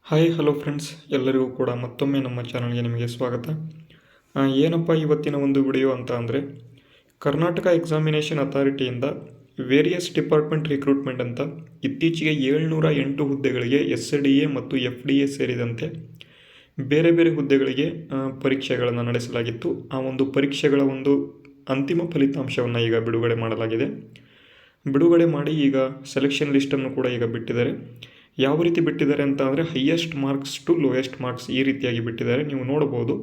Hi hello friends, ಎಲ್ಲರಿಗೂ ಕೂಡ ಮತ್ತೊಮ್ಮೆ ನಮ್ಮ ಚಾನಲ್ಗೆ ನಿಮಗೆ ಸ್ವಾಗತ. ಏನಪ್ಪ ಇವತ್ತಿನ ಒಂದು ವಿಡಿಯೋ ಅಂತ ಅಂದರೆ, ಕರ್ನಾಟಕ ಎಕ್ಸಾಮಿನೇಷನ್ ಅಥಾರಿಟಿಯಿಂದ ವೇರಿಯಸ್ ಡಿಪಾರ್ಟ್ಮೆಂಟ್ ರಿಕ್ರೂಟ್ಮೆಂಟ್ ಅಂತ ಇತ್ತೀಚೆಗೆ 708 ಹುದ್ದೆಗಳಿಗೆ SDA ಮತ್ತು FDA ಸೇರಿದಂತೆ ಬೇರೆ ಬೇರೆ ಹುದ್ದೆಗಳಿಗೆ ಪರೀಕ್ಷೆಗಳನ್ನು ನಡೆಸಲಾಗಿತ್ತು. ಆ ಒಂದು ಪರೀಕ್ಷೆಗಳ ಒಂದು ಅಂತಿಮ ಫಲಿತಾಂಶವನ್ನು ಈಗ ಬಿಡುಗಡೆ ಮಾಡಲಾಗಿದೆ. ಬಿಡುಗಡೆ ಮಾಡಿ ಈಗ ಸೆಲೆಕ್ಷನ್ ಲಿಸ್ಟನ್ನು ಕೂಡ ಈಗ ಬಿಟ್ಟಿದ್ದಾರೆ. ಯಾವ ರೀತಿ ಬಿಟ್ಟಿದ್ದಾರೆ ಅಂತ ಅಂದರೆ, highest marks to lowest marks ಈ ರೀತಿಯಾಗಿ ಬಿಟ್ಟಿದ್ದಾರೆ. ನೀವು ನೋಡ್ಬೋದು,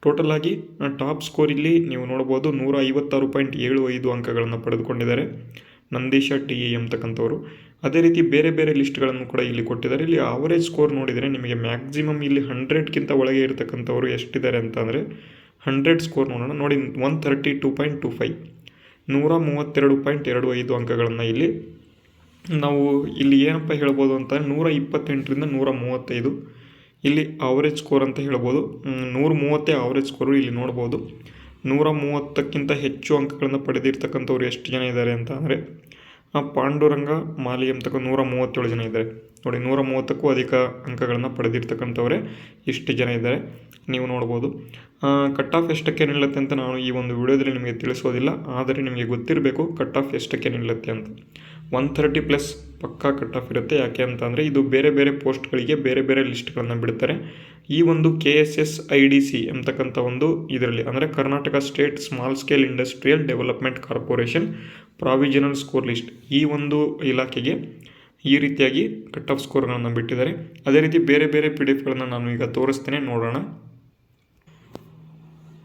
ಟೋಟಲ್ ಆಗಿ ಟಾಪ್ ಸ್ಕೋರ್ ಇಲ್ಲಿ ನೀವು ನೋಡ್ಬೋದು 156.75 ಅಂಕಗಳನ್ನು ಪಡೆದುಕೊಂಡಿದ್ದಾರೆ ನಂದೀಶ TE ಎಂಬತಕ್ಕಂಥವ್ರು. ಅದೇ ರೀತಿ ಬೇರೆ ಬೇರೆ ಲಿಸ್ಟ್ಗಳನ್ನು ಕೂಡ ಇಲ್ಲಿ ಕೊಟ್ಟಿದ್ದಾರೆ. ಇಲ್ಲಿ ಆವರೇಜ್ ಸ್ಕೋರ್ ನೋಡಿದರೆ ನಿಮಗೆ ಮ್ಯಾಕ್ಸಿಮಮ್ ಇಲ್ಲಿ 100ಕ್ಕಿಂತ ಒಳಗೆ ಇರತಕ್ಕಂಥವ್ರು ಎಷ್ಟಿದ್ದಾರೆ ಅಂತ ಅಂದರೆ, 100 ಸ್ಕೋರ್ ನೋಡೋಣ ನೋಡಿ, 132.25 132.25 ಅಂಕಗಳನ್ನು ನಾವು ಇಲ್ಲಿ ಏನಪ್ಪ ಹೇಳ್ಬೋದು ಅಂತ 128ರಿಂದ 135 ಇಲ್ಲಿ ಆವರೇಜ್ ಸ್ಕೋರ್ ಅಂತ ಹೇಳ್ಬೋದು. 130 ಆವರೇಜ್ ಸ್ಕೋರು ಇಲ್ಲಿ ನೋಡ್ಬೋದು. 130ಕ್ಕಿಂತ ಹೆಚ್ಚು ಅಂಕಗಳನ್ನು ಪಡೆದಿರ್ತಕ್ಕಂಥವ್ರು ಎಷ್ಟು ಜನ ಇದ್ದಾರೆ ಅಂತ ಅಂದರೆ, ಪಾಂಡುರಂಗ ಮಾಲಿ ಅಂತಕ್ಕ 137 ಜನ ಇದ್ದಾರೆ ನೋಡಿ. 130ಕ್ಕೂ ಅಧಿಕ ಅಂಕಗಳನ್ನು ಪಡೆದಿರ್ತಕ್ಕಂಥವ್ರೆ ಇಷ್ಟು ಜನ ಇದ್ದಾರೆ, ನೀವು ನೋಡ್ಬೋದು. ಕಟ್ ಆಫ್ ಎಷ್ಟಕ್ಕೆ ನಿಲ್ಲುತ್ತೆ ಅಂತ ನಾನು ಈ ಒಂದು ವಿಡಿಯೋದಲ್ಲಿ ನಿಮಗೆ ತಿಳಿಸೋದಿಲ್ಲ, ಆದರೆ ನಿಮಗೆ ಗೊತ್ತಿರಬೇಕು ಕಟ್ ಆಫ್ ಎಷ್ಟಕ್ಕೆ ನಿಲ್ಲುತ್ತೆ ಅಂತ. 130+ ಪಕ್ಕಾ ಕಟ್ ಆಫ್ ಇರುತ್ತೆ. ಯಾಕೆ ಅಂತ ಅಂದರೆ, ಇದು ಬೇರೆ ಬೇರೆ ಪೋಸ್ಟ್ಗಳಿಗೆ ಬೇರೆ ಬೇರೆ ಲಿಸ್ಟ್ಗಳನ್ನು ಬಿಡ್ತಾರೆ. ಈ ಒಂದು KSSIDC ಎಂಬತಕ್ಕಂಥ ಒಂದು ಇದರಲ್ಲಿ ಅಂದರೆ Karnataka state small scale industrial development corporation provisional score list, ಈ ಒಂದು ಇಲಾಖೆಗೆ ಈ ರೀತಿಯಾಗಿ ಕಟ್ ಆಫ್ ಸ್ಕೋರ್ಗಳನ್ನು ಬಿಟ್ಟಿದ್ದಾರೆ. ಅದೇ ರೀತಿ ಬೇರೆ ಬೇರೆ PDFಗಳನ್ನು ನಾನು ಈಗ ತೋರಿಸ್ತೇನೆ, ನೋಡೋಣ.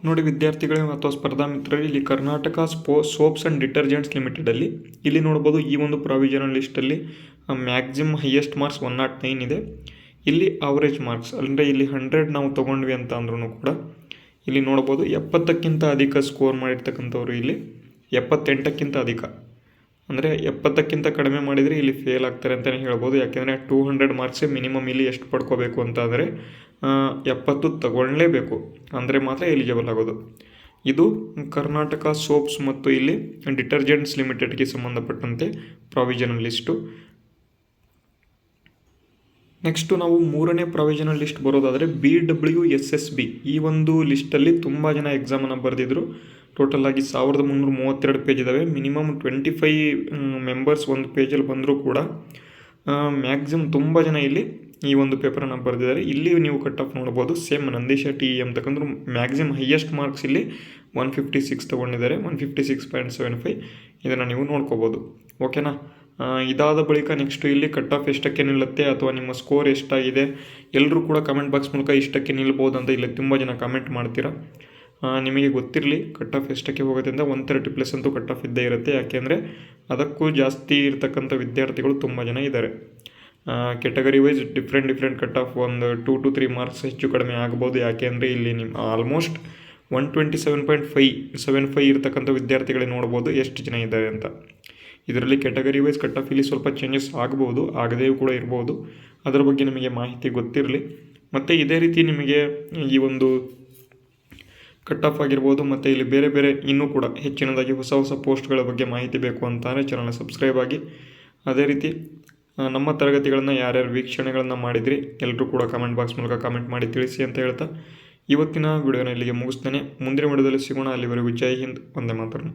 ನೋಡಿ ವಿದ್ಯಾರ್ಥಿಗಳೇ ಅಥವಾ ಸ್ಪರ್ಧಾ ಮಿತ್ರರಲ್ಲಿ, ಇಲ್ಲಿ ಕರ್ನಾಟಕ ಸೋಪ್ಸ್ ಆ್ಯಂಡ್ ಡಿಟರ್ಜೆಂಟ್ಸ್ ಲಿಮಿಟೆಡಲ್ಲಿ ಇಲ್ಲಿ ನೋಡ್ಬೋದು, ಈ ಒಂದು ಪ್ರಾವಿಷನಲ್ ಲಿಸ್ಟಲ್ಲಿ ಮ್ಯಾಕ್ಸಿಮಮ್ ಹೈಯೆಸ್ಟ್ ಮಾರ್ಕ್ಸ್ 109 ಇದೆ. ಇಲ್ಲಿ ಆವರೇಜ್ ಮಾರ್ಕ್ಸ್ ಅಂದರೆ ಇಲ್ಲಿ 100 ನಾವು ತೊಗೊಂಡ್ವಿ ಅಂತ ಅಂದ್ರೂ ಕೂಡ ಇಲ್ಲಿ ನೋಡ್ಬೋದು 70ಕ್ಕಿಂತ ಅಧಿಕ ಸ್ಕೋರ್ ಮಾಡಿರ್ತಕ್ಕಂಥವ್ರು ಇಲ್ಲಿ 78ಕ್ಕಿಂತ ಅಧಿಕ, ಅಂದರೆ 70ಕ್ಕಿಂತ ಕಡಿಮೆ ಮಾಡಿದರೆ ಇಲ್ಲಿ ಫೇಲ್ ಆಗ್ತಾರೆ ಅಂತಲೇ ಹೇಳ್ಬೋದು. ಯಾಕೆಂದರೆ 200 ಮಾರ್ಕ್ಸೇ ಮಿನಿಮಮ್ ಇಲ್ಲಿ ಎಷ್ಟು ಪಡ್ಕೋಬೇಕು ಅಂತ ಅಂದರೆ 70 ತಗೊಳ್ಳೇಬೇಕು, ಅಂದರೆ ಮಾತ್ರ ಎಲಿಜಿಬಲ್ ಆಗೋದು. ಇದು ಕರ್ನಾಟಕ ಸೋಪ್ಸ್ ಮತ್ತು ಇಲ್ಲಿ ಡಿಟರ್ಜೆಂಟ್ಸ್ ಲಿಮಿಟೆಡ್ಗೆ ಸಂಬಂಧಪಟ್ಟಂತೆ ಪ್ರಾವಿಷನಲ್ ಲಿಸ್ಟು. ನೆಕ್ಸ್ಟು ನಾವು 3ನೇ ಪ್ರಾವಿಷನಲ್ ಲಿಸ್ಟ್ ಬರೋದಾದರೆ BWSSB. ಈ ಒಂದು ಲಿಸ್ಟಲ್ಲಿ ತುಂಬ ಜನ ಎಕ್ಸಾಮನ್ನು ಬರೆದಿದ್ರು. ಟೋಟಲ್ ಆಗಿ 1332 ಪೇಜ್ ಇದ್ದಾವೆ. ಮಿನಿಮಮ್ 25 ಮೆಂಬರ್ಸ್ ಒಂದು ಪೇಜಲ್ಲಿ ಬಂದರೂ ಕೂಡ ಮ್ಯಾಕ್ಸಿಮಮ್ ತುಂಬ ಜನ ಇಲ್ಲಿ ಈ ಒಂದು ಪೇಪರನ್ನು ಬರೆದಿದ್ದಾರೆ. ಇಲ್ಲಿ ನೀವು ಕಟ್ ಆಫ್ ನೋಡ್ಬೋದು, ಸೇಮ್ ನಂದೀಶ TE ಅಂತಕ್ಕಂದ್ರೆ ಮ್ಯಾಕ್ಸಿಮಮ್ ಹೈಯೆಸ್ಟ್ ಮಾರ್ಕ್ಸ್ ಇಲ್ಲಿ 156 ತೊಗೊಂಡಿದ್ದಾರೆ, 156.75. ಇದನ್ನು ನೀವು ನೋಡ್ಕೋಬೋದು, ಓಕೆನಾ. ಇದಾದ ಬಳಿಕ ನೆಕ್ಸ್ಟು ಇಲ್ಲಿ ಕಟ್ ಆಫ್ ಎಷ್ಟಕ್ಕೆ ನಿಲ್ಲುತ್ತೆ ಅಥವಾ ನಿಮ್ಮ ಸ್ಕೋರ್ ಎಷ್ಟಾಗಿದೆ ಎಲ್ಲರೂ ಕೂಡ ಕಮೆಂಟ್ ಬಾಕ್ಸ್ ಮೂಲಕ ಇಷ್ಟಕ್ಕೆ ನಿಲ್ಬೋದು ಅಂತ ಇಲ್ಲಿ ತುಂಬ ಜನ ಕಮೆಂಟ್ ಮಾಡ್ತೀರಾ. ನಿಮಗೆ ಗೊತ್ತಿರಲಿ ಕಟ್ ಆಫ್ ಎಷ್ಟಕ್ಕೆ ಹೋಗುತ್ತೆ ಅಂತ. 130+ ಅಂತೂ ಕಟ್ ಆಫ್ ಇದ್ದೇ ಇರುತ್ತೆ. ಯಾಕೆಂದರೆ ಅದಕ್ಕೂ ಜಾಸ್ತಿ ಇರತಕ್ಕಂಥ ವಿದ್ಯಾರ್ಥಿಗಳು ತುಂಬ ಜನ ಇದ್ದಾರೆ. Category wise different cut off ಒಂದು 2 to 3 ಮಾರ್ಕ್ಸ್ ಹೆಚ್ಚು ಕಡಿಮೆ ಆಗ್ಬೋದು. ಯಾಕೆಂದರೆ ಇಲ್ಲಿ ನಿಮ್ಮ ಆಲ್ಮೋಸ್ಟ್ 127.75 ಇರತಕ್ಕಂಥ ವಿದ್ಯಾರ್ಥಿಗಳೇ ನೋಡ್ಬೋದು ಎಷ್ಟು ಜನ ಇದ್ದಾರೆ ಅಂತ. ಇದರಲ್ಲಿ ಕೆಟಗರಿ ವೈಸ್ ಕಟ್ ಆಫ್ ಇಲ್ಲಿ ಸ್ವಲ್ಪ ಚೇಂಜಸ್ ಆಗ್ಬೋದು, ಆಗದೇ ಕೂಡ ಇರ್ಬೋದು. ಅದರ ಬಗ್ಗೆ ನಿಮಗೆ ಮಾಹಿತಿ ಗೊತ್ತಿರಲಿ. ಮತ್ತು ಇದೇ ರೀತಿ ನಿಮಗೆ ಈ ಒಂದು ಕಟ್ ಆಫ್ ಆಗಿರ್ಬೋದು ಮತ್ತು ಇಲ್ಲಿ ಬೇರೆ ಬೇರೆ ಇನ್ನೂ ಕೂಡ ಹೆಚ್ಚಿನದಾಗಿ ಹೊಸ ಪೋಸ್ಟ್ಗಳ ಬಗ್ಗೆ ಮಾಹಿತಿ ಬೇಕು ಅಂತಾದರೆ ಚಾನಲ್ನ ಸಬ್ಸ್ಕ್ರೈಬ್ ಆಗಿ. ಅದೇ ರೀತಿ ನಮ್ಮ ತರಗತಿಗಳನ್ನು ಯಾರ್ಯಾರು ವೀಕ್ಷಣೆಗಳನ್ನು ಮಾಡಿದ್ರಿ ಎಲ್ಲರೂ ಕೂಡ ಕಮೆಂಟ್ ಬಾಕ್ಸ್ ಮೂಲಕ ಕಮೆಂಟ್ ಮಾಡಿ ತಿಳಿಸಿ ಅಂತ ಹೇಳ್ತಾ ಇವತ್ತಿನ ವಿಡಿಯೋನ ಇಲ್ಲಿಗೆ ಮುಗಿಸ್ತೇನೆ. ಮುಂದಿನ ವಿಡಿಯೋದಲ್ಲಿ ಸಿಗೋಣ. ಅಲ್ಲಿವರೆಗೂ ಜೈ ಹಿಂದ್, ವಂದೇ ಮಾತರಂ.